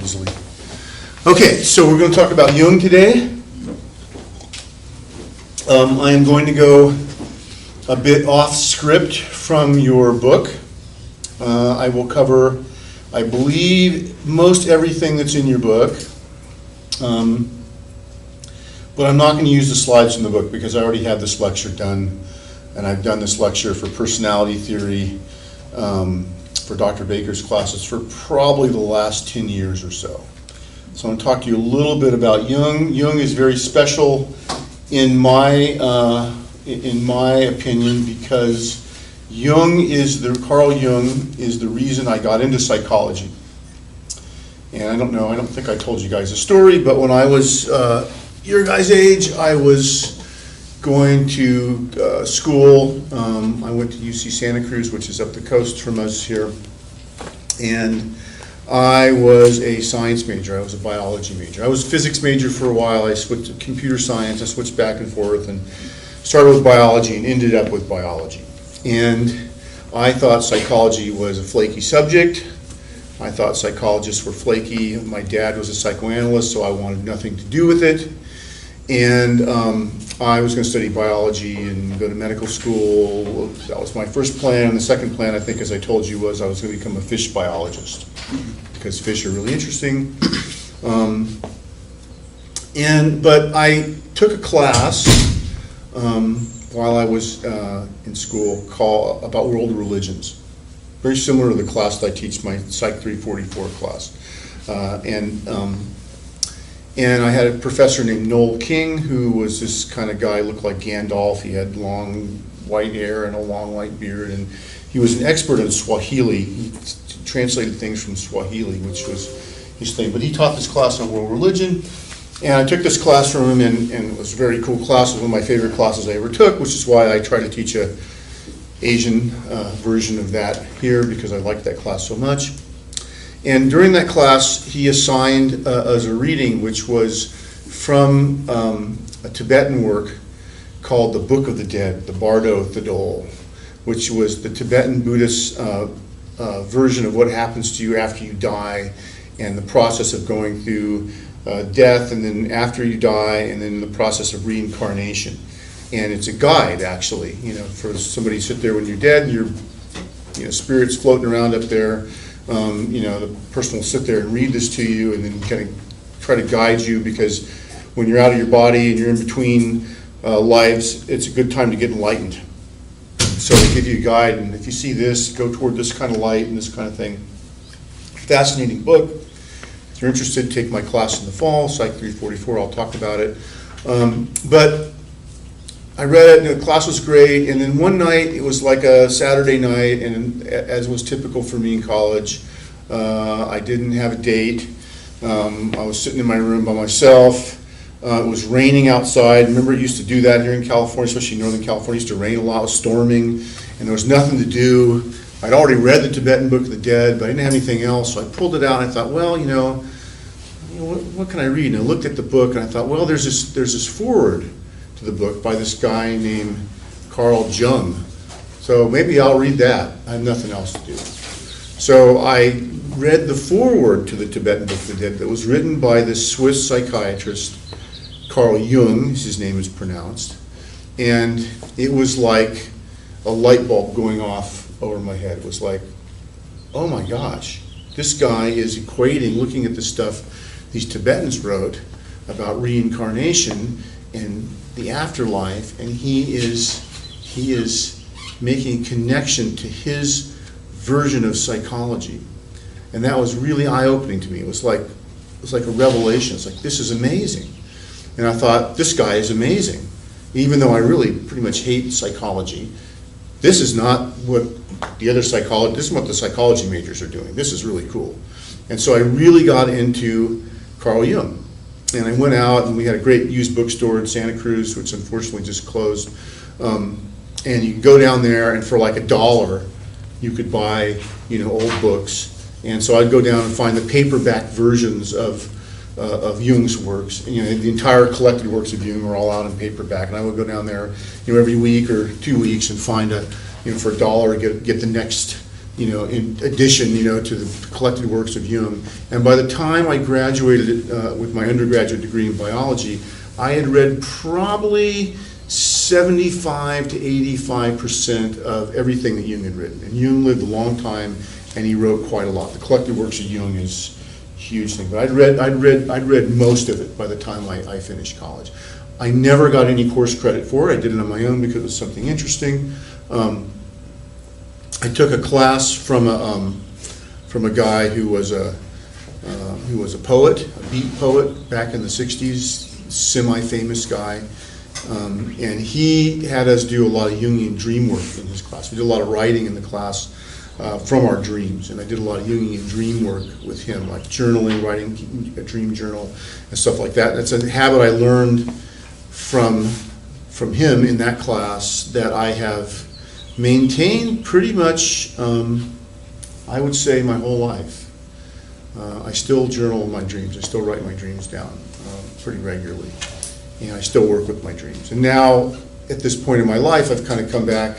easily. Okay, so we're going to talk about Jung today. I am going to go a bit off script from your book. I will cover, I believe, most everything that's in your book. But I'm not going to use the slides from the book because I already have this lecture done. And I've done this lecture for personality theory for Dr. Baker's classes for probably the last 10 years or so. So I'm going to talk to you a little bit about Jung. Jung is very special in my opinion because Carl Jung is the reason I got into psychology. And I don't think I told you guys a story, but when I was your guys' age, I was going to school. I went to UC Santa Cruz, which is up the coast from us here, and I was a science major. I was a biology major. I was a physics major for a while. I switched to computer science. I switched back and forth and started with biology and ended up with biology. And I thought psychology was a flaky subject. I thought psychologists were flaky. My dad was a psychoanalyst, so I wanted nothing to do with it. And I was going to study biology and go to medical school. That was my first plan. The second plan, I think, as I told you, was I was going to become a fish biologist because fish are really interesting. But I took a class while I was in school about world religions, very similar to the class that I teach, my Psych 344 class. And I had a professor named Noel King, who was this kind of guy, looked like Gandalf. He had long white hair and a long white beard, and he was an expert in Swahili. He translated things from Swahili, which was his thing. But he taught this class on world religion, and I took this class from him, and it was a very cool class. It was one of my favorite classes I ever took, which is why I try to teach a Asian version of that here, because I liked that class so much. And during that class, he assigned as a reading, which was from a Tibetan work called The Book of the Dead, the Bardo Thadol, which was the Tibetan Buddhist version of what happens to you after you die and the process of going through death and then after you die and then the process of reincarnation. And it's a guide, actually, for somebody to sit there when you're dead and your spirit's floating around up there. The person will sit there and read this to you and then kind of try to guide you, because when you're out of your body and you're in between lives, it's a good time to get enlightened. So they give you a guide, and if you see this, go toward this kind of light and this kind of thing. Fascinating book. If you're interested, take my class in the fall, Psych 344, I'll talk about it. But I read it, and the class was great, and then one night, it was like a Saturday night, and as was typical for me in college, I didn't have a date. I was sitting in my room by myself. It was raining outside. Remember, it used to do that here in California, especially Northern California. It used to rain a lot, it was storming, and there was nothing to do. I'd already read the Tibetan Book of the Dead, but I didn't have anything else, so I pulled it out, and I thought, well, what can I read? And I looked at the book, and I thought, well, there's this foreword to the book by this guy named Carl Jung. So maybe I'll read that. I have nothing else to do. So I read the foreword to the Tibetan Book of the Dead that was written by this Swiss psychiatrist, Carl Jung, as his name is pronounced. And it was like a light bulb going off over my head. It was like, oh my gosh, this guy is equating, looking at the stuff these Tibetans wrote about reincarnation and the afterlife, and he is making a connection to his version of psychology, and that was really eye-opening to me. It was like a revelation. It's like, this is amazing, and I thought, this guy is amazing, even though I really pretty much hate psychology. This is not what this is what the psychology majors are doing. This is really cool, and so I really got into Carl Jung. And I went out, and we had a great used bookstore in Santa Cruz, which unfortunately just closed. And you could go down there, and for like $1, you could buy, old books. And so I'd go down and find the paperback versions of Jung's works. And, the entire collected works of Jung are all out in paperback. And I would go down there, every week or 2 weeks and find for $1 get the in addition, to the collected works of Jung. And by the time I graduated with my undergraduate degree in biology, I had read probably 75 to 85% of everything that Jung had written. And Jung lived a long time, and he wrote quite a lot. The collected works of Jung is a huge thing. But I'd read most of it by the time I finished college. I never got any course credit for it. I did it on my own because it was something interesting. I took a class from a guy who was a poet, a beat poet back in the '60s, semi-famous guy, and he had us do a lot of Jungian dream work in his class. We did a lot of writing in the class from our dreams, and I did a lot of Jungian dream work with him, like journaling, writing a dream journal, and stuff like that. That's a habit I learned from him in that class that I have maintained pretty much, I would say, my whole life. I still journal my dreams. I still write my dreams down pretty regularly, and I still work with my dreams. And now, at this point in my life, I've kind of come back.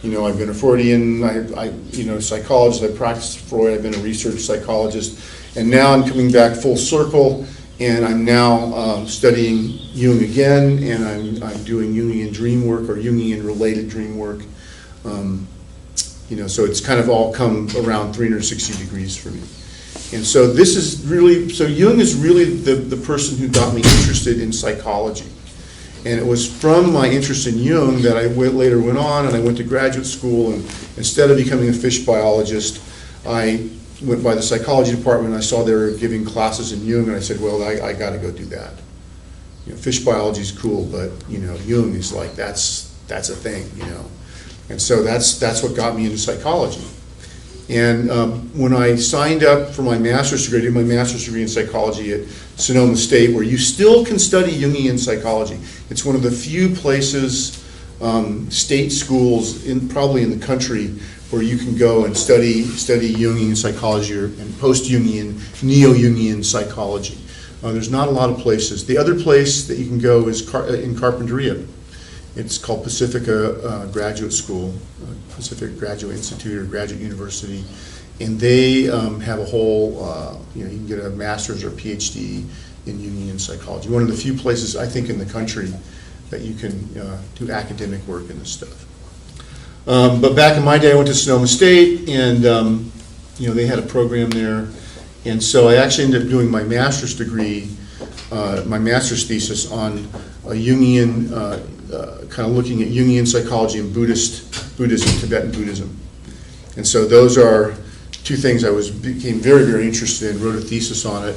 I've been a Freudian, psychologist. I practiced Freud. I've been a research psychologist, and now I'm coming back full circle. And I'm now studying Jung again, and I'm doing Jungian dream work or Jungian related dream work. So it's kind of all come around 360 degrees for me. And so Jung is really the person who got me interested in psychology. And it was from my interest in Jung that I later went on and I went to graduate school, and instead of becoming a fish biologist, I went by the psychology department and I saw they were giving classes in Jung, and I said, well, I got to go do that. Fish biology is cool, but Jung is like, that's a thing, And so that's what got me into psychology. And when I signed up for my master's degree, I did my master's degree in psychology at Sonoma State, where you still can study Jungian psychology. It's one of the few places, state schools, probably in the country, where you can go and study Jungian psychology and post-Jungian, neo-Jungian psychology. There's not a lot of places. The other place that you can go is in Carpinteria. It's called Pacifica Graduate School, Pacific Graduate Institute or Graduate University, and they have a whole, you can get a master's or PhD in Jungian psychology. One of the few places, I think, in the country that you can do academic work in this stuff. But back in my day, I went to Sonoma State, and they had a program there, and so I actually ended up doing my master's degree, my master's thesis on a Jungian, kind of looking at Jungian psychology and Buddhism, Tibetan Buddhism. And so those are two things I became very, very interested in, wrote a thesis on it,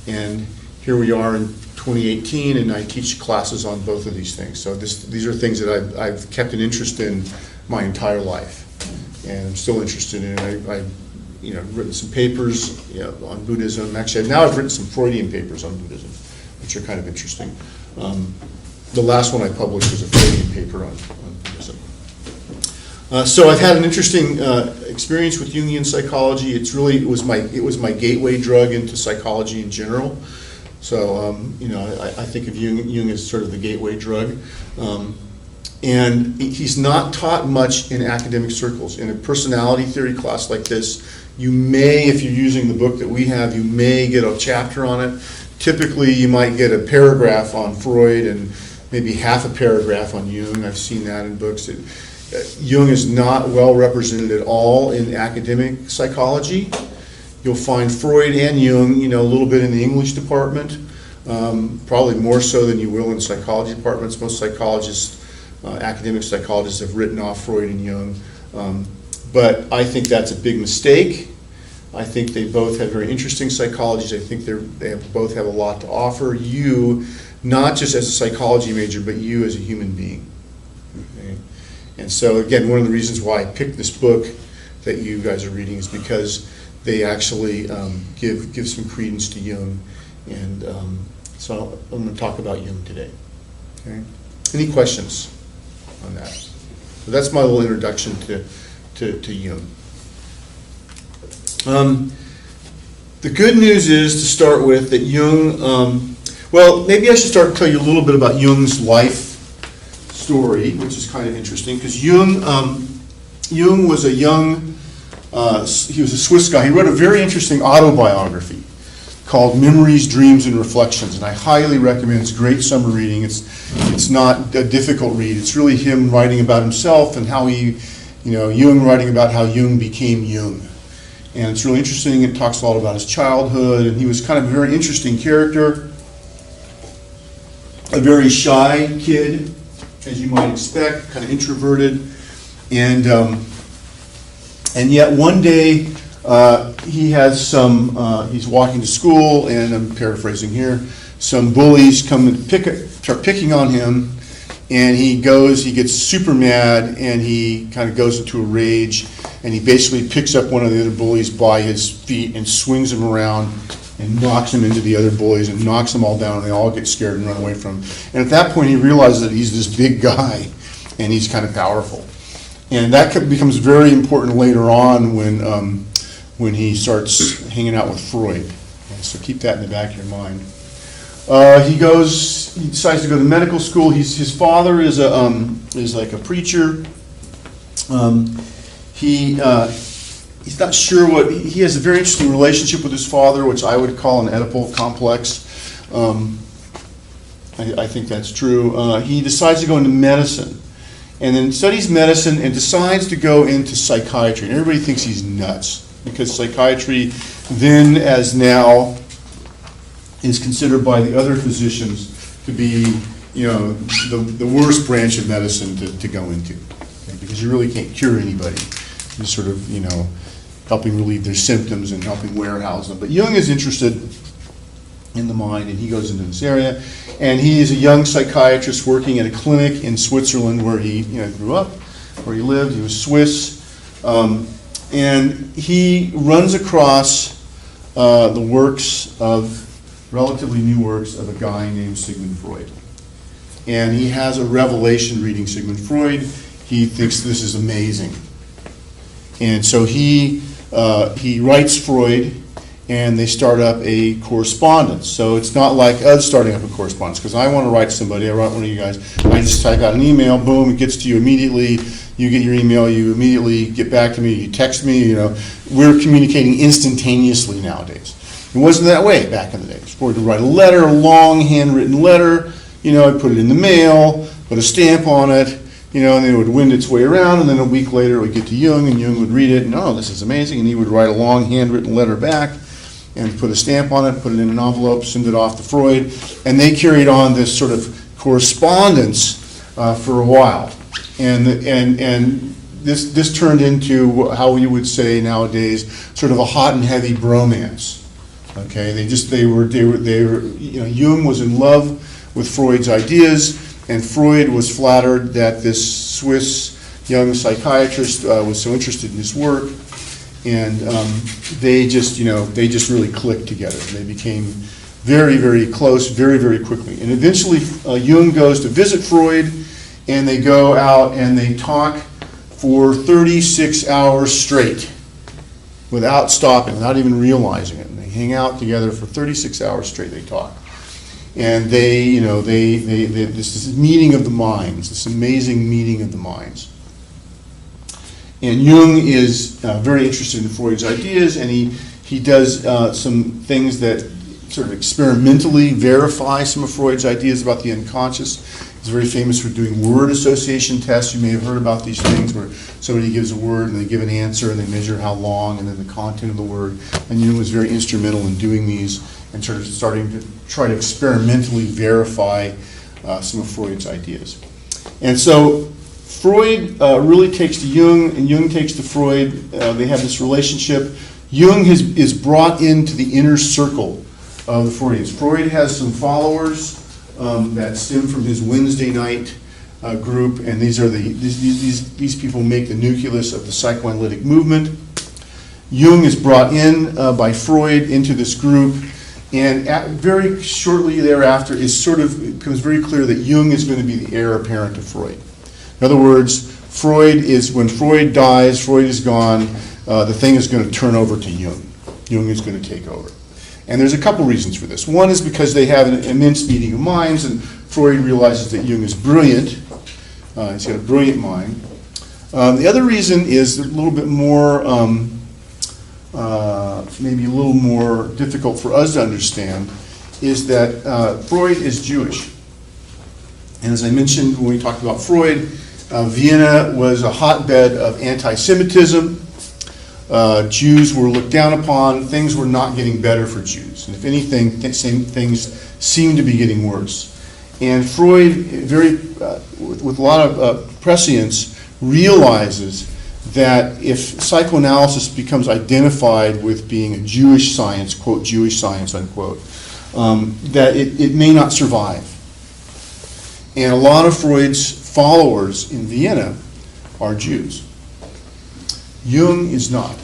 and here we are in 2018, and I teach classes on both of these things. So these are things that I've kept an interest in my entire life, and I'm still interested in it. I've written some papers on Buddhism. Actually, now I've written some Freudian papers on Buddhism, which are kind of interesting. The last one I published was a Freudian paper on Buddhism. So I've had an interesting experience with Jungian psychology. It was my gateway drug into psychology in general. So I think of Jung as sort of the gateway drug. And he's not taught much in academic circles. In a personality theory class like this, you may, if you're using the book that we have, you may get a chapter on it. Typically, you might get a paragraph on Freud and maybe half a paragraph on Jung. I've seen that in books. Jung is not well represented at all in academic psychology. You'll find Freud and Jung, a little bit in the English department, probably more so than you will in psychology departments. Most psychologists, academic psychologists, have written off Freud and Jung. But I think that's a big mistake. I think they both have very interesting psychologies. I think they both have a lot to offer you, not just as a psychology major, but you as a human being. Okay? And so again, one of the reasons why I picked this book that you guys are reading is because they actually give some credence to Jung. And so I'm going to talk about Jung today. Okay? Any questions on that? So that's my little introduction to Jung. The good news is, to start with, that Jung, well, maybe I should start to tell you a little bit about Jung's life story, which is kind of interesting, because Jung was a young He was a Swiss guy. He wrote a very interesting autobiography called Memories, Dreams, and Reflections, and I highly recommend it. It's great summer reading. It's not a difficult read. It's really him writing about himself and how he, Jung writing about how Jung became Jung. And it's really interesting. It talks a lot about his childhood, and he was kind of a very interesting character, a very shy kid, as you might expect, kind of introverted, and yet one day he has he's walking to school, and I'm paraphrasing here, some bullies come and start picking on him, and he gets super mad, and he kind of goes into a rage, and he basically picks up one of the other bullies by his feet and swings him around and knocks him into the other bullies and knocks them all down, and they all get scared and run away from him. And at that point he realizes that he's this big guy and he's kind of powerful. And that becomes very important later on when he starts hanging out with Freud. And so keep that in the back of your mind. He decides to go to medical school. His father is like a preacher. He's not sure he has a very interesting relationship with his father, which I would call an Oedipal complex. I think that's true. He decides to go into medicine, and then studies medicine and decides to go into psychiatry. And everybody thinks he's nuts, because psychiatry then as now is considered by the other physicians to be, the worst branch of medicine to go into, okay? Because you really can't cure anybody. You're sort of, helping relieve their symptoms and helping warehouse them. But Jung is interested in the mind, and he goes into this area. And he is a young psychiatrist working at a clinic in Switzerland where he grew up, where he lived. He was Swiss. And he runs across the relatively new works of a guy named Sigmund Freud. And he has a revelation reading Sigmund Freud. He thinks this is amazing. And so he writes Freud, and they start up a correspondence. So it's not like us starting up a correspondence, because I want to write to somebody, I write one of you guys, I just type out an email, boom, it gets to you immediately, you get your email, you immediately get back to me, you text me, we're communicating instantaneously nowadays. It wasn't that way back in the days. Freud would write a letter, a long handwritten letter, I'd put it in the mail, put a stamp on it, and then it would wind its way around, and then a week later it would get to Jung, and Jung would read it, and this is amazing, and he would write a long handwritten letter back, and put a stamp on it, put it in an envelope, send it off to Freud, and they carried on this sort of correspondence for a while. And this turned into how we would say nowadays, sort of a hot and heavy bromance. Okay, Jung was in love with Freud's ideas, and Freud was flattered that this Swiss young psychiatrist was so interested in his work, and they just really clicked together. They became very, very close, very, very quickly. And eventually, Jung goes to visit Freud, and they go out and they talk for 36 hours straight, without stopping, without even realizing it. And they hang out together for 36 hours straight. They talk. And they this meeting of the minds, this amazing meeting of the minds. And Jung is very interested in Freud's ideas, and he does some things that sort of experimentally verify some of Freud's ideas about the unconscious. He's very famous for doing word association tests. You may have heard about these things where somebody gives a word and they give an answer and they measure how long and then the content of the word. And Jung was very instrumental in doing these and sort of starting to try to experimentally verify some of Freud's ideas. And so Freud really takes to Jung, and Jung takes to Freud. They have this relationship. Jung is brought into the inner circle of the Freudians. Freud has some followers that stem from his Wednesday night group, and these people make the nucleus of the psychoanalytic movement. Jung is brought in by Freud into this group, and very shortly thereafter it becomes very clear that Jung is going to be the heir apparent to Freud. In other words, when Freud dies, Freud is gone, the thing is going to turn over to Jung. Jung is going to take over. And there's a couple reasons for this. One is because they have an immense meeting of minds, and Freud realizes that Jung is brilliant. He's got a brilliant mind. The other reason is a little bit more maybe a little more difficult for us to understand, is that Freud is Jewish. And as I mentioned when we talked about Freud, Vienna was a hotbed of anti-Semitism. Jews were looked down upon. Things were not getting better for Jews. And if anything, things seemed to be getting worse. And Freud, with a lot of prescience, realizes that if psychoanalysis becomes identified with being a Jewish science, quote, Jewish science, unquote, that it may not survive. And a lot of Freud's followers in Vienna are Jews. Jung is not.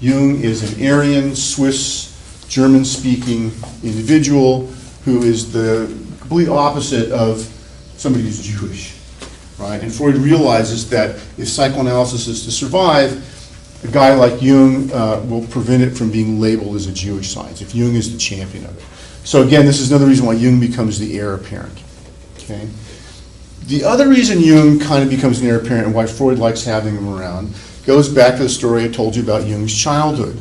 Jung is an Aryan, Swiss, German-speaking individual who is the complete opposite of somebody who's Jewish, right? And Freud realizes that if psychoanalysis is to survive, a guy like Jung will prevent it from being labeled as a Jewish science, if Jung is the champion of it. So again, this is another reason why Jung becomes the heir apparent, okay? The other reason Jung kind of becomes an heir apparent and why Freud likes having him around goes back to the story I told you about Jung's childhood,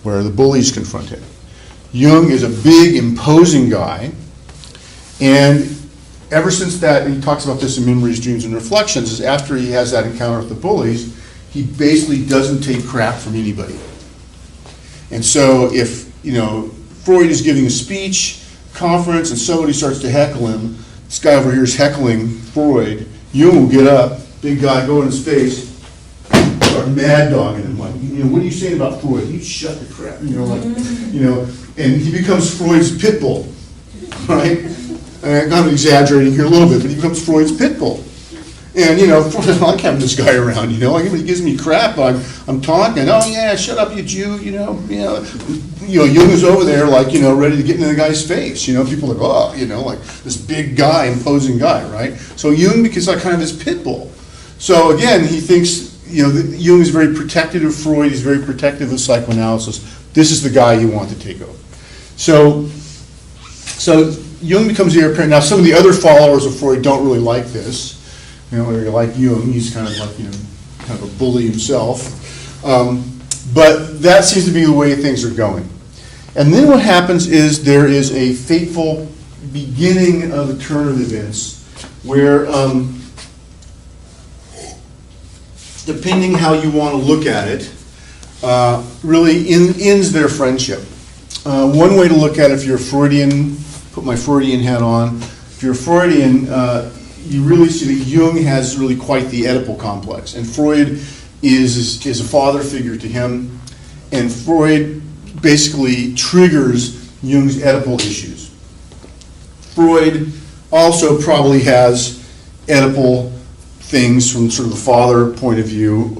where the bullies confront him. Jung is a big, imposing guy, and ever since that, and he talks about this in Memories, Dreams, and Reflections, is after he has that encounter with the bullies, he basically doesn't take crap from anybody. And so if, Freud is giving a speech, conference, and somebody starts to heckle him, this guy over here is heckling Freud, Jung will get up, big guy, go in his face, start mad dogging him, like, what are you saying about Freud? You shut the crap, and he becomes Freud's pitbull, right? I'm exaggerating here a little bit, but he becomes Freud's pitbull. And, Freud doesn't like having this guy around, like, he gives me crap, I'm talking, oh yeah, shut up, you Jew, Jung is over there, like, ready to get into the guy's face, people are like, oh, like, this big guy, imposing guy, right? So Jung becomes like kind of his pitbull. So again, he thinks, that Jung is very protective of Freud, he's very protective of psychoanalysis. This is the guy you want to take over. So Jung becomes the heir apparent. Now, some of the other followers of Freud don't really like this. Whether you like Jung, he's kind of like, kind of a bully himself. But that seems to be the way things are going. And then what happens is there is a fateful beginning of the turn of events where, depending how you want to look at it, really ends their friendship. One way to look at it, if you're a Freudian, put my Freudian hat on, if you're a Freudian, you really see that Jung has really quite the Oedipal complex, and Freud is a father figure to him, and Freud basically triggers Jung's Oedipal issues. Freud also probably has Oedipal things from sort of the father point of view,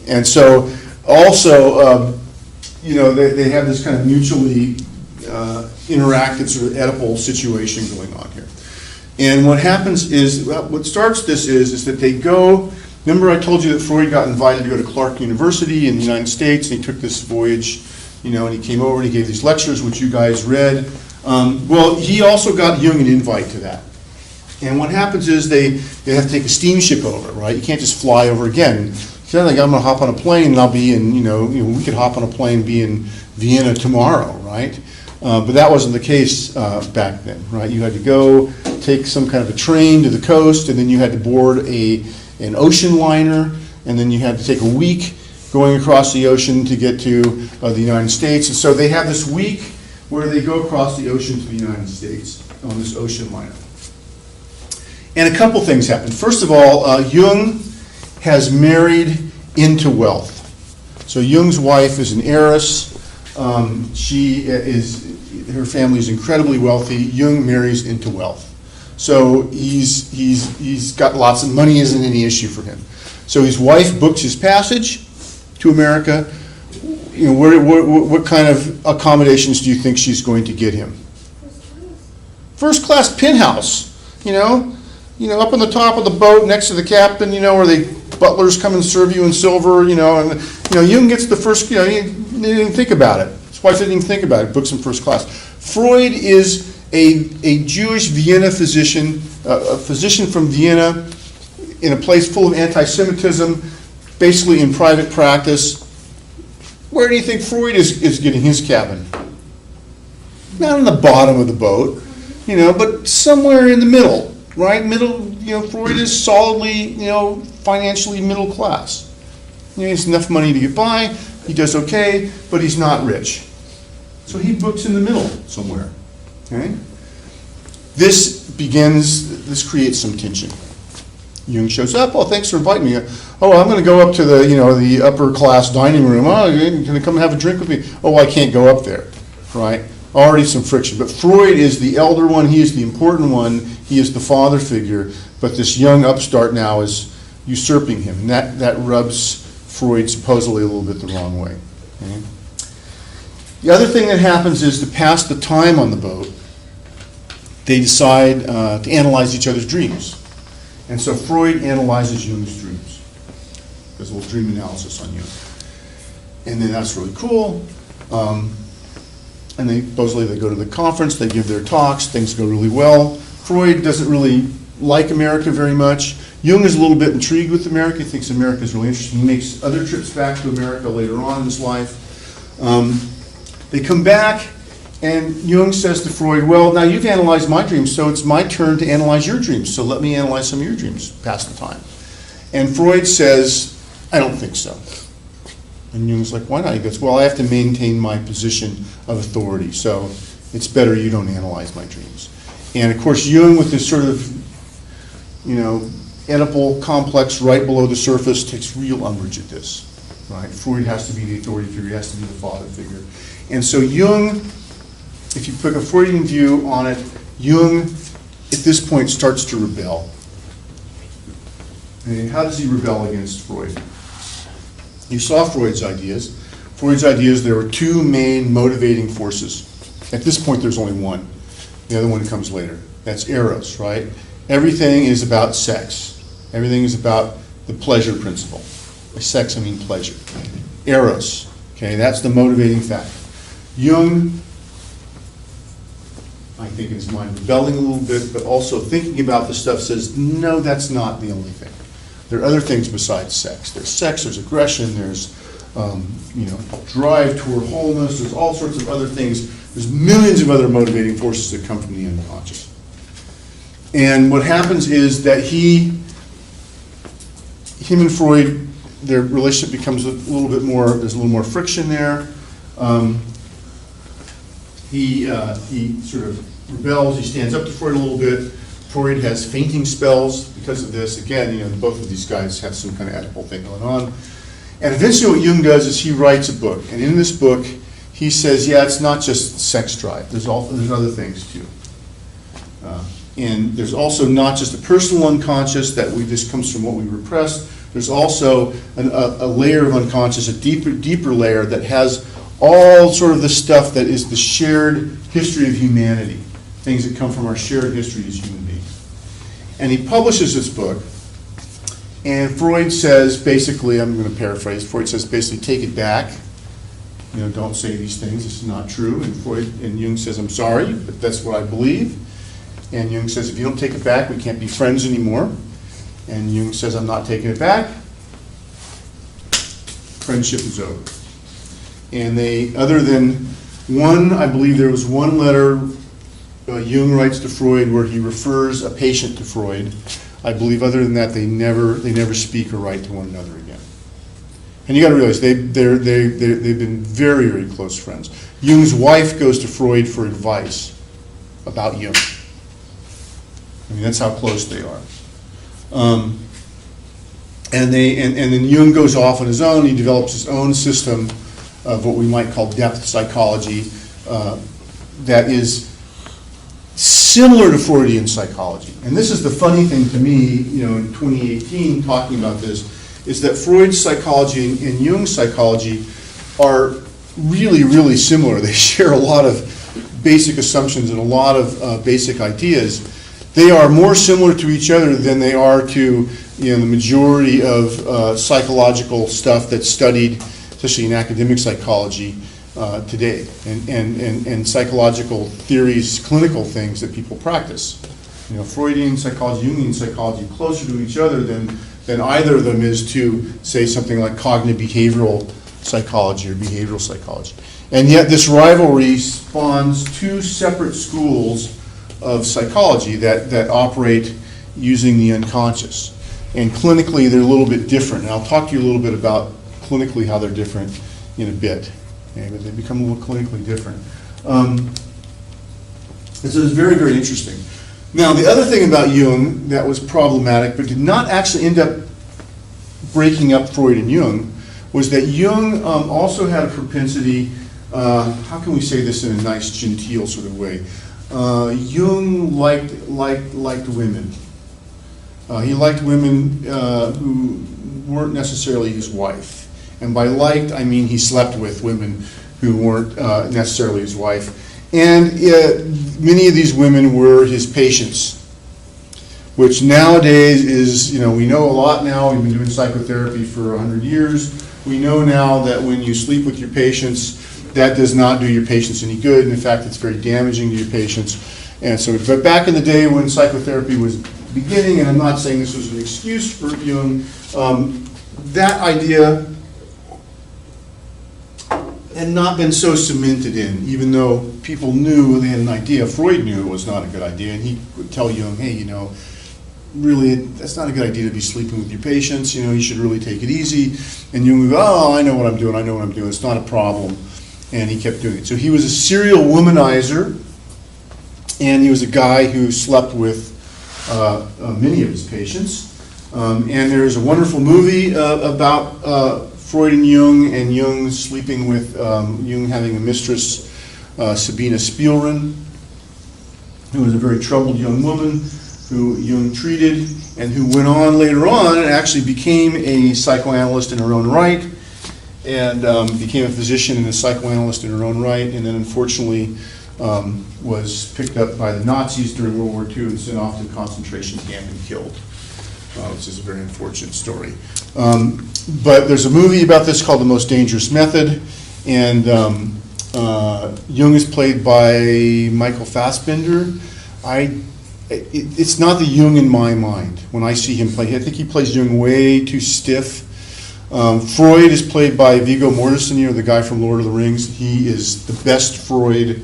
and so also, they have this kind of mutually interactive sort of Oedipal situation going on here. And what happens is, what starts this is that they go, remember I told you that Freud got invited to go to Clark University in the United States, and he took this voyage, and he came over and he gave these lectures, which you guys read. Well, he also got Jung an invite to that. And what happens is they have to take a steamship over, right? You can't just fly over again. It's not like I'm going to hop on a plane and I'll be in, we could hop on a plane and be in Vienna tomorrow, right? But that wasn't the case back then, right? You had to go take some kind of a train to the coast, and then you had to board an ocean liner, and then you had to take a week going across the ocean to get to the United States. And so they have this week where they go across the ocean to the United States on this ocean liner. And a couple things happen. First of all, Jung has married into wealth. So Jung's wife is an heiress. Her family is incredibly wealthy. Jung marries into wealth. So he's got lots of money, isn't any issue for him. So his wife books his passage to America. What kind of accommodations do you think she's going to get him? First class penthouse, up on the top of the boat next to the captain, where the butlers come and serve you in silver, and Jung gets the first, he didn't even think about it. His wife didn't even think about it, books him first class. Freud is a Jewish Vienna physician, a physician from Vienna in a place full of anti-Semitism, basically in private practice, Where do you think Freud is getting his cabin? Not on the bottom of the boat, but somewhere in the middle, right? Freud is solidly, financially middle class. He has enough money to get by, he does okay, but he's not rich. So he books in the middle somewhere, okay? This creates some tension. Jung shows up, thanks for inviting me. I'm going to go up to the upper class dining room. You're going to come and have a drink with me? I can't go up there, right? Already some friction. But Freud is the elder one, he is the important one, he is the father figure, but this young upstart now is usurping him, and that rubs Freud supposedly a little bit the wrong way. Okay? The other thing that happens is to pass the time on the boat, they decide to analyze each other's dreams. And so Freud analyzes Jung's dreams. There's a little dream analysis on Jung. And then that's really cool. And supposedly they go to the conference, they give their talks, things go really well. Freud doesn't really like America very much. Jung is a little bit intrigued with America. He thinks America is really interesting. He makes other trips back to America later on in his life. They come back, and Jung says to Freud, now you've analyzed my dreams, so it's my turn to analyze your dreams. So let me analyze some of your dreams, pass the time. And Freud says, I don't think so. And Jung's like, why not? He goes, I have to maintain my position of authority, so it's better you don't analyze my dreams. And of course, Jung, with this sort of, Oedipal complex right below the surface, takes real umbrage at this, right? Freud has to be the authority figure, he has to be the father figure. And so Jung, if you put a Freudian view on it, Jung, at this point, starts to rebel. And how does he rebel against Freud? You saw Freud's ideas. There were two main motivating forces. At this point, there's only one. The other one comes later. That's eros, right? Everything is about sex. Everything is about the pleasure principle. By sex, I mean pleasure. Eros, okay, that's the motivating factor. Jung, I think in his mind, rebelling a little bit, but also thinking about the stuff, says, no, that's not the only thing. There are other things besides sex. There's sex, there's aggression, there's drive toward wholeness, there's all sorts of other things. There's millions of other motivating forces that come from the unconscious. And what happens is that him and Freud, their relationship becomes a little bit more, there's a little more friction there. He sort of rebels, he stands up to Freud a little bit. Freud has fainting spells because of this. Again, both of these guys have some kind of Oedipal thing going on. And eventually what Jung does is he writes a book. And in this book, he says, it's not just sex drive. There's other things too. And there's also not just a personal unconscious this comes from what we repressed. There's also a layer of unconscious, a deeper layer that has all sort of the stuff that is the shared history of humanity, things that come from our shared history as human beings. And he publishes this book, and Freud says, basically, I'm going to paraphrase, Freud says, basically, take it back. Don't say these things, this is not true. And Jung says, I'm sorry, but that's what I believe. And Jung says, if you don't take it back, we can't be friends anymore. And Jung says, I'm not taking it back. Friendship is over. And other than I believe there was one letter Jung writes to Freud where he refers a patient to Freud. I believe other than that, they never speak or write to one another again. And you got to realize they've been very, very close friends. Jung's wife goes to Freud for advice about Jung. That's how close they are. And then Jung goes off on his own. He develops his own system of what we might call depth psychology that is similar to Freudian psychology. And this is the funny thing to me, in 2018, talking about this, is that Freud's psychology and Jung's psychology are really, really similar. They share a lot of basic assumptions and a lot of basic ideas. They are more similar to each other than they are to the majority of psychological stuff that's studied, especially in academic psychology today, and psychological theories, clinical things that people practice. Freudian psychology, Jungian psychology, closer to each other than either of them is to, say, something like cognitive behavioral psychology or behavioral psychology. And yet this rivalry spawns two separate schools of psychology that operate using the unconscious. And clinically, they're a little bit different. And I'll talk to you a little bit about clinically how they're different in a bit. Okay, but they become a little clinically different. And so it's very, very interesting. Now, the other thing about Jung that was problematic, but did not actually end up breaking up Freud and Jung, was that Jung also had a propensity, how can we say this in a nice, genteel sort of way? Jung liked women. He liked women who weren't necessarily his wife. And by liked, I mean he slept with women who weren't necessarily his wife. And many of these women were his patients, which nowadays is, we know a lot now. We've been doing psychotherapy for 100 years. We know now that when you sleep with your patients, that does not do your patients any good. And in fact, it's very damaging to your patients. And so, but back in the day when psychotherapy was beginning, and I'm not saying this was an excuse for Jung, that idea had not been so cemented in, even though people knew, they had an idea. Freud knew it was not a good idea, and he would tell Jung, hey, really, that's not a good idea to be sleeping with your patients, you should really take it easy. And Jung would go, oh, I know what I'm doing, it's not a problem. And he kept doing it. So he was a serial womanizer, and he was a guy who slept with many of his patients. And there's a wonderful movie about Freud and Jung sleeping with, Jung having a mistress, Sabina Spielrein, who was a very troubled young woman who Jung treated, and who went on later on and actually became a psychoanalyst in her own right, and became a physician and a psychoanalyst in her own right, and then unfortunately was picked up by the Nazis during World War II and sent off to a concentration camp and killed, which is a very unfortunate story. But there's a movie about this called The Most Dangerous Method, and Jung is played by Michael Fassbender. It's not the Jung in my mind when I see him play. I think he plays Jung way too stiff. Freud is played by Viggo Mortensen, the guy from Lord of the Rings. He is the best Freud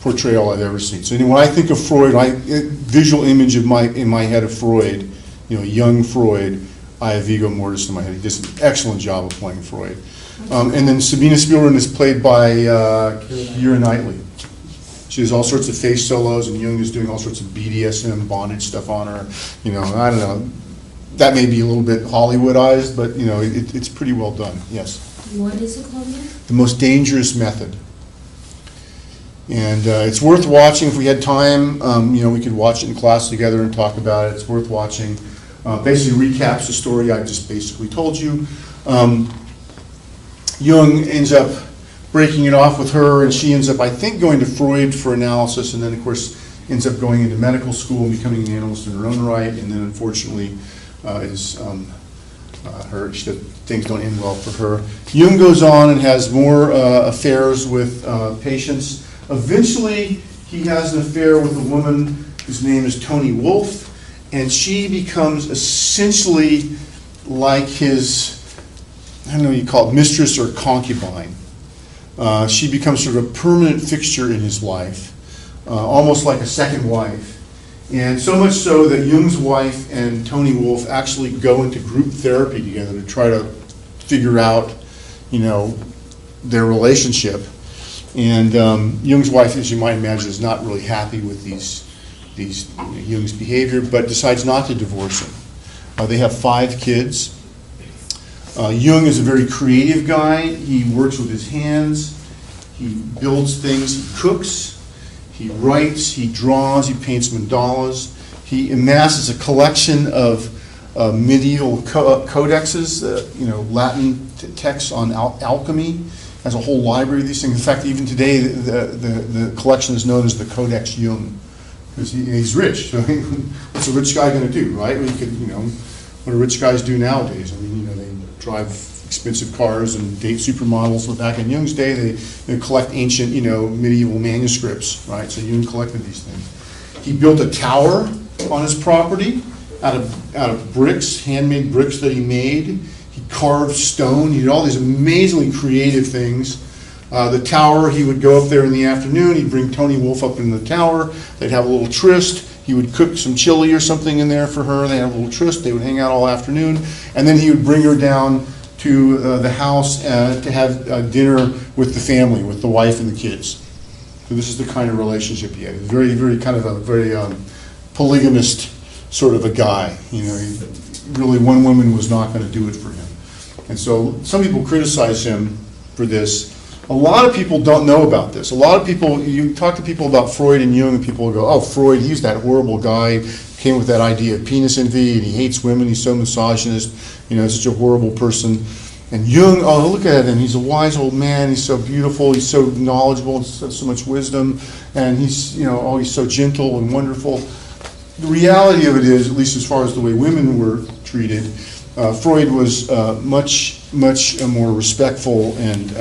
portrayal I've ever seen. So when I think of Freud, visual image in my head of Freud, young Freud, I have Viggo Mortensen in my head. He does an excellent job of playing Freud. And then Sabina Spielrein is played by Keira Knightley. She does all sorts of face solos, and Jung is doing all sorts of BDSM bondage stuff on her. I don't know. That may be a little bit Hollywoodized, but it's pretty well done. Yes. What is it called again? The Most Dangerous Method. And it's worth watching. If we had time, we could watch it in class together and talk about it. It's worth watching. Basically recaps the story I just basically told you. Jung ends up breaking it off with her, and she ends up, I think, going to Freud for analysis, and then, of course, ends up going into medical school and becoming an analyst in her own right, and then, unfortunately, things don't end well for her. Jung goes on and has more affairs with patients. Eventually, he has an affair with a woman whose name is Toni Wolff, and she becomes essentially like his, I don't know what you call it, mistress or concubine. She becomes sort of a permanent fixture in his life, almost like a second wife. And so much so that Jung's wife and Toni Wolff actually go into group therapy together to try to figure out, their relationship. And Jung's wife, as you might imagine, is not really happy with Jung's behavior, but decides not to divorce him. They have 5 kids. Jung is a very creative guy. He works with his hands. He builds things. He cooks. He writes. He draws. He paints mandalas. He amasses a collection of medieval codexes, Latin texts on alchemy. Has a whole library of these things. In fact, even today, the collection is known as the Codex Jung, because he's rich. So what's a rich guy going to do, right? What do rich guys do nowadays? They drive expensive cars and date supermodels. But back in Jung's day, they collect ancient, medieval manuscripts, right? So Jung collected these things. He built a tower on his property out of bricks, handmade bricks that he made. He carved stone. He did all these amazingly creative things. The tower, he would go up there in the afternoon. He'd bring Toni Wolff up in the tower. They'd have a little tryst. He would cook some chili or something in there for her. They'd have a little tryst. They would hang out all afternoon. And then he would bring her down to the house to have dinner with the family, with the wife and the kids. So this is the kind of relationship he had. He was very, very kind of a very polygamist sort of a guy. You know, really one woman was not going to do it for him. And so some people criticize him for this. A lot of people don't know about this. A lot of people, you talk to people about Freud and Jung, and people will go, oh, Freud, he's that horrible guy, came with that idea of penis envy, and he hates women, he's so misogynist, you know, such a horrible person. And Jung, oh, look at him, he's a wise old man, he's so beautiful, he's so knowledgeable, and so much wisdom, and he's, you know, oh, he's so gentle and wonderful. The reality of it is, at least as far as the way women were treated, Freud was much more respectful and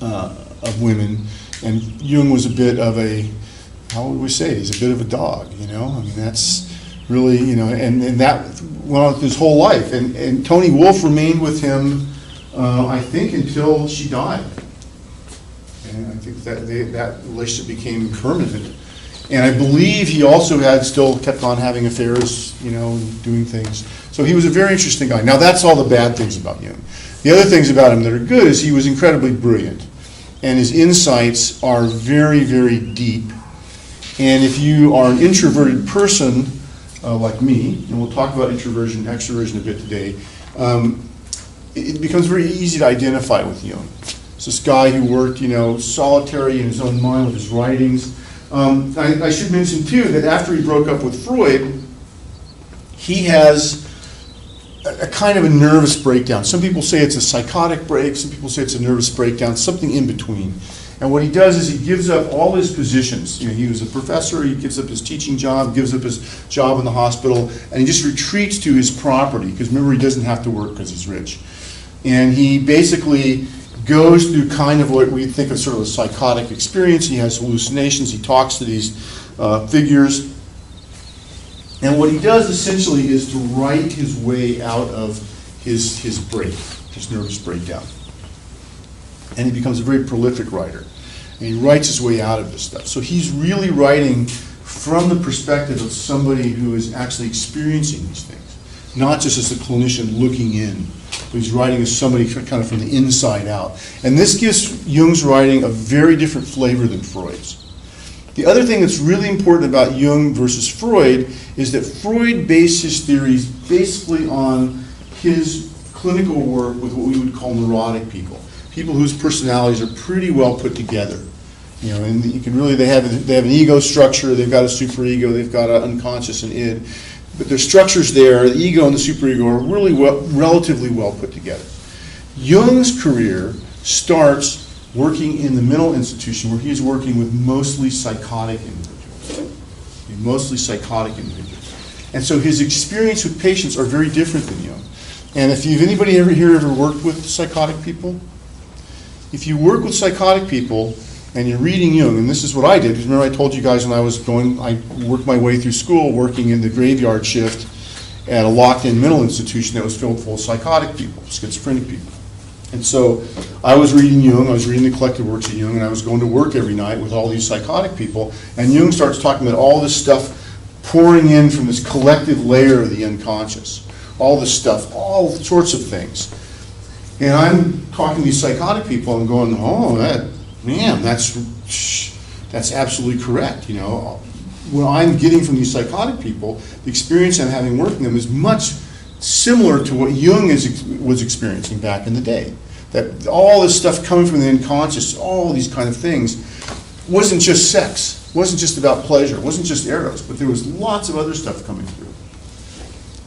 of women, and Jung was a bit of a, how would we say it? He's a bit of a dog, you know? I mean, that's really, you know, and that went on his whole life. And Toni Wolff remained with him, I think, until she died. And I think that relationship became permanent. And I believe he also still kept on having affairs, you know, doing things. So he was a very interesting guy. Now, that's all the bad things about Jung. The other things about him that are good is he was incredibly brilliant. And his insights are very, very deep. And if you are an introverted person, like me, and we'll talk about introversion and extroversion a bit today, it becomes very easy to identify with Jung. It's this guy who worked, you know, solitary in his own mind with his writings. I should mention, too, that after he broke up with Freud, he has a kind of a nervous breakdown. Some people say it's a psychotic break, some people say it's a nervous breakdown, something in between. And what he does is he gives up all his positions. You know, he was a professor, he gives up his teaching job, gives up his job in the hospital, and he just retreats to his property, because remember, he doesn't have to work because he's rich. And he basically goes through kind of what we think of sort of a psychotic experience. He has hallucinations, he talks to these figures. And what he does essentially is to write his way out of his break, his nervous breakdown. And he becomes a very prolific writer. And he writes his way out of this stuff. So he's really writing from the perspective of somebody who is actually experiencing these things, not just as a clinician looking in, but he's writing as somebody kind of from the inside out. And this gives Jung's writing a very different flavor than Freud's. The other thing that's really important about Jung versus Freud is that Freud based his theories basically on his clinical work with what we would call neurotic people. People whose personalities are pretty well put together. You know, and you can really, they have an ego structure, they've got a superego, they've got an unconscious and id. But their structures there, the ego and the superego, are really relatively well put together. Jung's career starts working in the mental institution where he's working with mostly psychotic individuals. Mostly psychotic individuals. And so his experience with patients are very different than Jung. And if anybody ever worked with psychotic people? If you work with psychotic people and you're reading Jung, and this is what I did, because remember I told you guys when I worked my way through school working in the graveyard shift at a locked-in mental institution that was filled full of psychotic people, schizophrenic people. And so I was reading Jung, I was reading the collected works of Jung, and I was going to work every night with all these psychotic people, and Jung starts talking about all this stuff pouring in from this collective layer of the unconscious. All this stuff, all sorts of things. And I'm talking to these psychotic people, and going, oh, that's absolutely correct, you know. What I'm getting from these psychotic people, the experience I'm having working them is much similar to what Jung was experiencing back in the day. That all this stuff coming from the unconscious, all these kind of things, wasn't just sex, wasn't just about pleasure, wasn't just eros, but there was lots of other stuff coming through.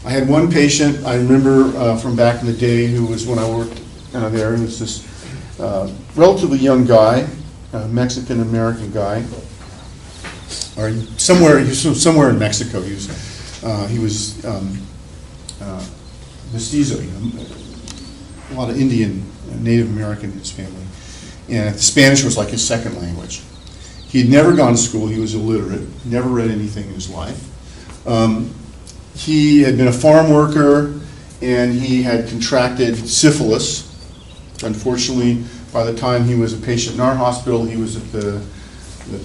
I had one patient I remember from back in the day who was when I worked there. He was this relatively young guy, Mexican-American guy, or somewhere in Mexico. He was mestizo, you know, a lot of Indian, Native American in his family. And Spanish was like his second language. He had never gone to school. He was illiterate, never read anything in his life. He had been a farm worker, and he had contracted syphilis. Unfortunately, by the time he was a patient in our hospital, he was at the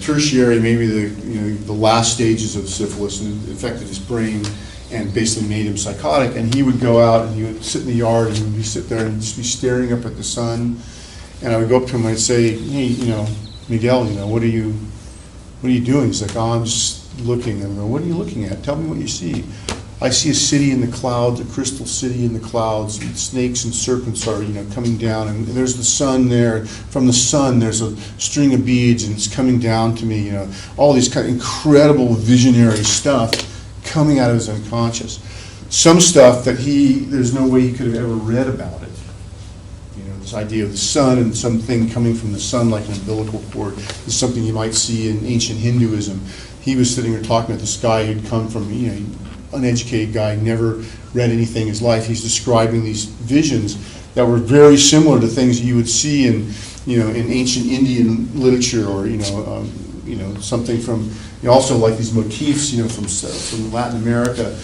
tertiary, maybe the last stages of syphilis, and it infected his brain and basically made him psychotic. And he would go out and he would sit in the yard and he would sit there and just be staring up at the sun. And I would go up to him and I'd say, hey, Miguel, what are you doing? He's like, oh, I'm just looking. And I go, what are you looking at? Tell me what you see. I see a city in the clouds, a crystal city in the clouds. And snakes and serpents are, coming down, and there's the sun there. From the sun, there's a string of beads, and it's coming down to me. All these kind of incredible visionary stuff coming out of his unconscious. Some stuff that there's no way he could have ever read about it. This idea of the sun and something coming from the sun like an umbilical cord is something you might see in ancient Hinduism. He was sitting there talking with this guy who'd come from, uneducated guy, never read anything in his life. He's describing these visions that were very similar to things you would see in ancient Indian literature, or something from also like these motifs from Latin America.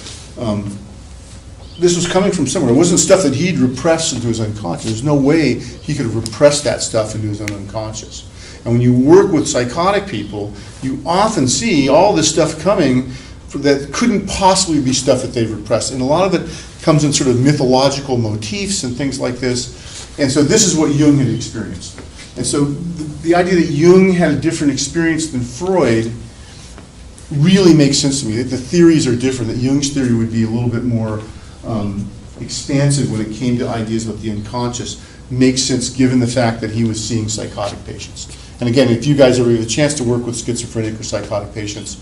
This was coming from somewhere. It wasn't stuff that he'd repressed into his unconscious. There's no way he could have repressed that stuff into his own unconscious. And when you work with psychotic people, you often see all this stuff coming that couldn't possibly be stuff that they've repressed. And a lot of it comes in sort of mythological motifs and things like this. And so this is what Jung had experienced. And so the idea that Jung had a different experience than Freud really makes sense to me. That the theories are different, that Jung's theory would be a little bit more expansive when it came to ideas about the unconscious. Makes sense given the fact that he was seeing psychotic patients. And again, if you guys ever get a chance to work with schizophrenic or psychotic patients,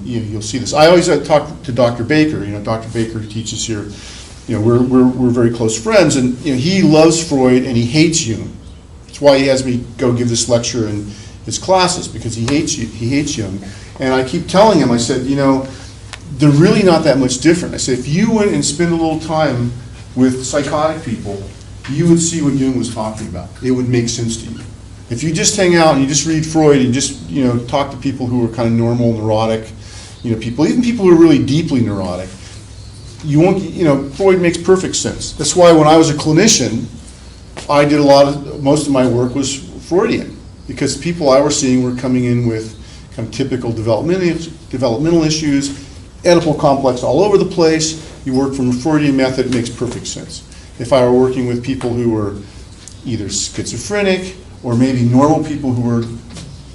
you'll see this. I always talk to Dr. Baker. Dr. Baker who teaches here. We're very close friends, and he loves Freud and he hates Jung. That's why he has me go give this lecture in his classes, because he hates Jung. And I keep telling him, I said, they're really not that much different. I said, if you went and spent a little time with psychotic people, you would see what Jung was talking about. It would make sense to you. If you just hang out and you just read Freud and just talk to people who are kind of normal, neurotic, people, even people who are really deeply neurotic, you won't. Freud makes perfect sense. That's why when I was a clinician, I did most of my work was Freudian, because the people I was seeing were coming in with kind of typical developmental issues, Oedipal complex all over the place. You work from a Freudian method, it makes perfect sense. If I were working with people who were either schizophrenic or maybe normal people who were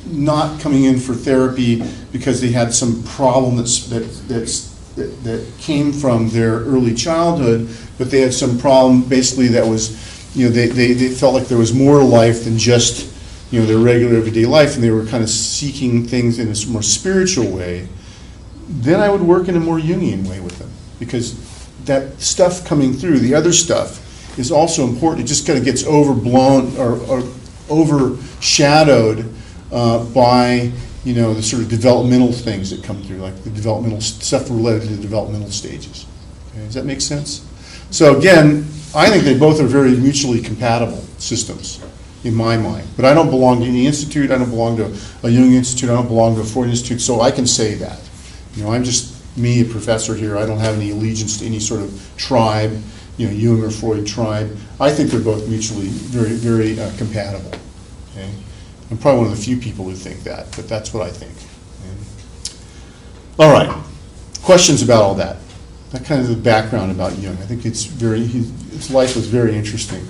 not coming in for therapy because they had some problem that came from their early childhood, but they had some problem basically that was, they felt like there was more to life than just, their regular everyday life, and they were kind of seeking things in a more spiritual way, then I would work in a more Jungian way with them, because that stuff coming through, the other stuff, is also important. It just kind of gets overblown or overshadowed by the sort of developmental things that come through, like the developmental stuff related to the developmental stages. Okay, does that make sense? So again, I think they both are very mutually compatible systems in my mind. But I don't belong to any institute. I don't belong to a Jung institute. I don't belong to a Freud institute. So I can say that. I'm just me, a professor here. I don't have any allegiance to any sort of tribe, Jung or Freud tribe. I think they're both mutually very, very compatible. Okay? I'm probably one of the few people who think that, but that's what I think. Okay? All right. Questions about all that? That kind of the background about Jung. I think his life was very interesting.